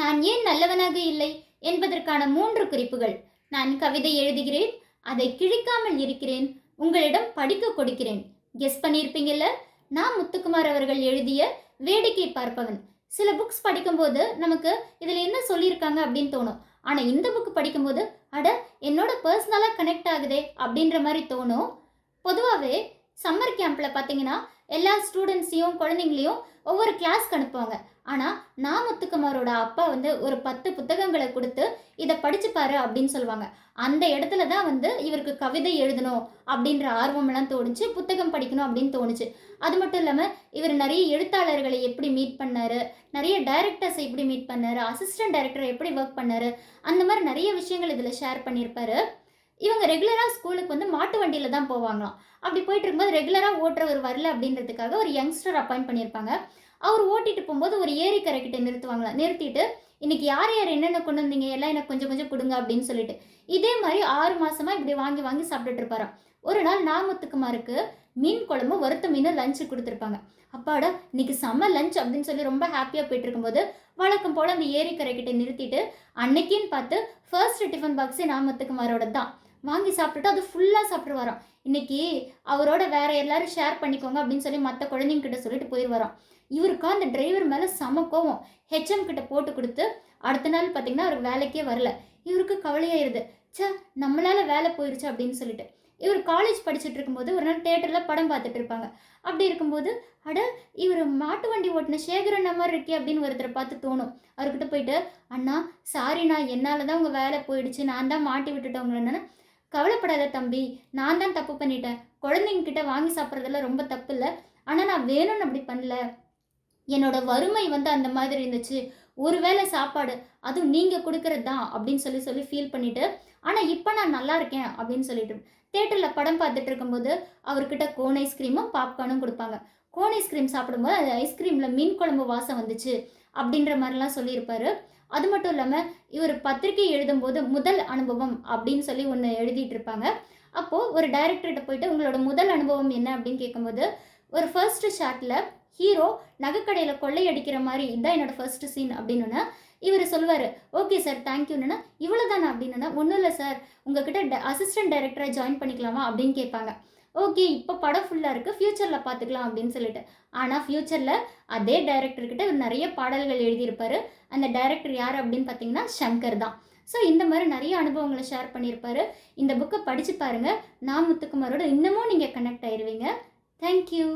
நான் ஏன் நல்லவனாக இல்லை என்பதற்கான 3 குறிப்புகள். நான் கவிதை எழுதுகிறேன், அதை கிழிக்காமல் இருக்கிறேன், உங்களிடம் படிக்க கொடுக்கிறேன். கெஸ் பண்ணியிருப்பீங்கல்ல? நான் முத்துக்குமார் அவர்கள் எழுதிய வேடிக்கை பார்ப்பவன். சில புக்ஸ் படிக்கும்போது நமக்கு இதில் என்ன சொல்லியிருக்காங்க அப்படின்னு தோணும். ஆனால் இந்த புக் படிக்கும்போது அட என்னோட பர்சனலாக கனெக்ட் ஆகுதே அப்படின்ற மாதிரி தோணும். பொதுவாகவே சம்மர் கேம்பில் பார்த்தீங்கன்னா எல்லா ஸ்டூடெண்ட்ஸையும் குழந்தைங்களையும் ஒவ்வொரு கிளாஸ்க்கு அனுப்புவாங்க. ஆனால் நான் முத்துக்குமாரோட அப்பா ஒரு 10 புத்தகங்களை கொடுத்து இதை படிச்சுப்பாரு அப்படின்னு சொல்லுவாங்க. அந்த இடத்துல தான் இவருக்கு கவிதை எழுதணும் அப்படின்ற ஆர்வமெல்லாம் தோணுச்சு, புத்தகம் படிக்கணும் அப்படின்னு தோணுச்சு. அது மட்டும் இல்லாமல் இவர் நிறைய எழுத்தாளர்களை எப்படி மீட் பண்ணார், நிறைய டைரக்டர்ஸை எப்படி மீட் பண்ணார், அசிஸ்டன்ட் டைரக்டரை எப்படி ஒர்க் பண்ணார், அந்த மாதிரி நிறைய விஷயங்கள் இதில் ஷேர் பண்ணியிருப்பாரு. இவங்க ரெகுலராக ஸ்கூலுக்கு மாட்டு வண்டியில் தான் போவாங்களாம். அப்படி போயிட்டு இருக்கும்போது ரெகுலராக ஓட்டுறவர் வரல அப்படின்றதுக்காக ஒரு யங்ஸ்டர் அப்பாயிண்ட் பண்ணியிருப்பாங்க. அவர் ஓட்டிட்டு போகும்போது ஒரு ஏரிக்கரை கிட்ட நிறுத்துவாங்களாம். நிறுத்திட்டு இன்னைக்கு யார் யார் என்னென்ன கொண்டு வந்தீங்க எல்லாம் எனக்கு கொஞ்சம் கொஞ்சம் கொடுங்க அப்படின்னு சொல்லிட்டு இதே மாதிரி 6 மாசமா இப்படி வாங்கி வாங்கி சாப்பிட்டுட்டு இருப்பாராம். ஒரு நாள் நாமுத்துக்குமாருக்கு மீன் குழம்பு வறுத்த மீன் லஞ்சு கொடுத்துருப்பாங்க. அப்பாடா இன்னைக்கு செம்ம லஞ்ச் அப்படின்னு சொல்லி ரொம்ப ஹாப்பியாக போயிட்டு இருக்கும்போது வழக்கம் போல் அந்த ஏரிக்கரை கிட்ட நிறுத்திட்டு அன்னைக்குன்னு பார்த்து ஃபர்ஸ்ட் டிஃபன் பாக்ஸே நாமுத்துக்குமாரோட தான் வாங்கி சாப்பிட்டுட்டு அது ஃபுல்லாக சாப்பிட்டு வரோம். இன்னைக்கு அவரோட வேற எல்லாரும் ஷேர் பண்ணிக்கோங்க அப்படின்னு சொல்லி மற்ற குழந்தைங்க கிட்ட சொல்லிட்டு போயிடுவாராம். இவருக்கா அந்த டிரைவர் மேலே செம கோவம். ஹெச்எம் கிட்ட போட்டு கொடுத்து அடுத்த நாள் பார்த்தீங்கன்னா அவருக்கு வேலைக்கே வரல. இவருக்கு கவலையாயிருது, சே நம்மளால வேலை போயிடுச்சு அப்படின்னு சொல்லிட்டு. இவர் காலேஜ் படிச்சுட்டு இருக்கும்போது ஒரு நாள் தேட்டரில் படம் பார்த்துட்டு இருப்பாங்க. அப்படி இருக்கும்போது அட இவர் மாட்டு வண்டி ஓட்டின சேகரன் மாதிரி இருக்கே அப்படின்னு ஒருத்தரை பார்த்து தோணும். அவர்கிட்ட போயிட்டு அண்ணா சாரிண்ணா என்னால் தான் உங்கள் வேலை போயிடுச்சு, நான் தான் மாட்டி விட்டுட்டேன் உங்களை. என்னன்னா கவலைப்படாத தம்பி, நான் தான் தப்பு பண்ணிட்டேன், குழந்தைங்க கிட்ட வாங்கி சாப்பிட்றதெல்லாம் ரொம்ப தப்பு இல்லை, ஆனால் நான் வேணும்னு அப்படி பண்ணல, என்னோட வறுமை அந்த மாதிரி இருந்துச்சு, ஒருவேளை சாப்பாடு அதுவும் நீங்கள் கொடுக்கறது தான் அப்படின்னு சொல்லி ஃபீல் பண்ணிவிட்டு ஆனால் இப்போ நான் நல்லா இருக்கேன் அப்படின்னு சொல்லிட்டு தேட்டரில் படம் பார்த்துட்டு இருக்கும்போது அவர்கிட்ட கோன் ஐஸ்கிரீமும் பாப்கார்னும் கொடுப்பாங்க. கோன் ஐஸ்கிரீம் சாப்பிடும்போது அது ஐஸ்கிரீமில் மீன் குழம்பு வாசம் வந்துச்சு அப்படின்ற மாதிரிலாம் சொல்லியிருப்பாரு. அது மட்டும் இல்லாமல் இவர் பத்திரிகை எழுதும்போது முதல் அனுபவம் அப்படின்னு சொல்லி ஒன்று எழுதிட்டு இருப்பாங்க. அப்போது ஒரு டைரக்டர்கிட்ட போயிட்டு உங்களோட முதல் அனுபவம் என்ன அப்படின்னு கேட்கும்போது ஒரு ஃபர்ஸ்ட் ஷாட்டில் ஹீரோ நகைக்கடையில் கொள்ளையடிக்கிற மாதிரி இதுதான் என்னோடய ஃபர்ஸ்ட் சீன் அப்படின்னா இவர் சொல்லுவார் ஓகே சார் தேங்க்யூன்னா இவ்வளோதானா அப்படின்னா ஒன்றும் இல்லை சார் உங்ககிட்ட அசிஸ்டன்ட் டைரக்டராக ஜாயின் பண்ணிக்கலாமா அப்படின்னு கேட்பாங்க. ஓகே இப்போ படம் ஃபுல்லாக இருக்குது ஃப்யூச்சரில் பார்த்துக்கலாம் அப்படின்னு சொல்லிட்டு. ஆனால் ஃப்யூச்சரில் அதே டைரக்டர்கிட்ட இவர் நிறைய பாடல்கள் எழுதியிருப்பார். அந்த டைரக்டர் யார் அப்படின்னு பார்த்தீங்கன்னா சங்கர் தான். ஸோ இந்த மாதிரி நிறைய அனுபவங்களை ஷேர் பண்ணியிருப்பார். இந்த புக்கை படித்து பாருங்கள், நான் முத்துக்குமாரோட இன்னமும் நீங்கள் கனெக்ட் ஆயிடுவீங்க. தேங்க்யூ.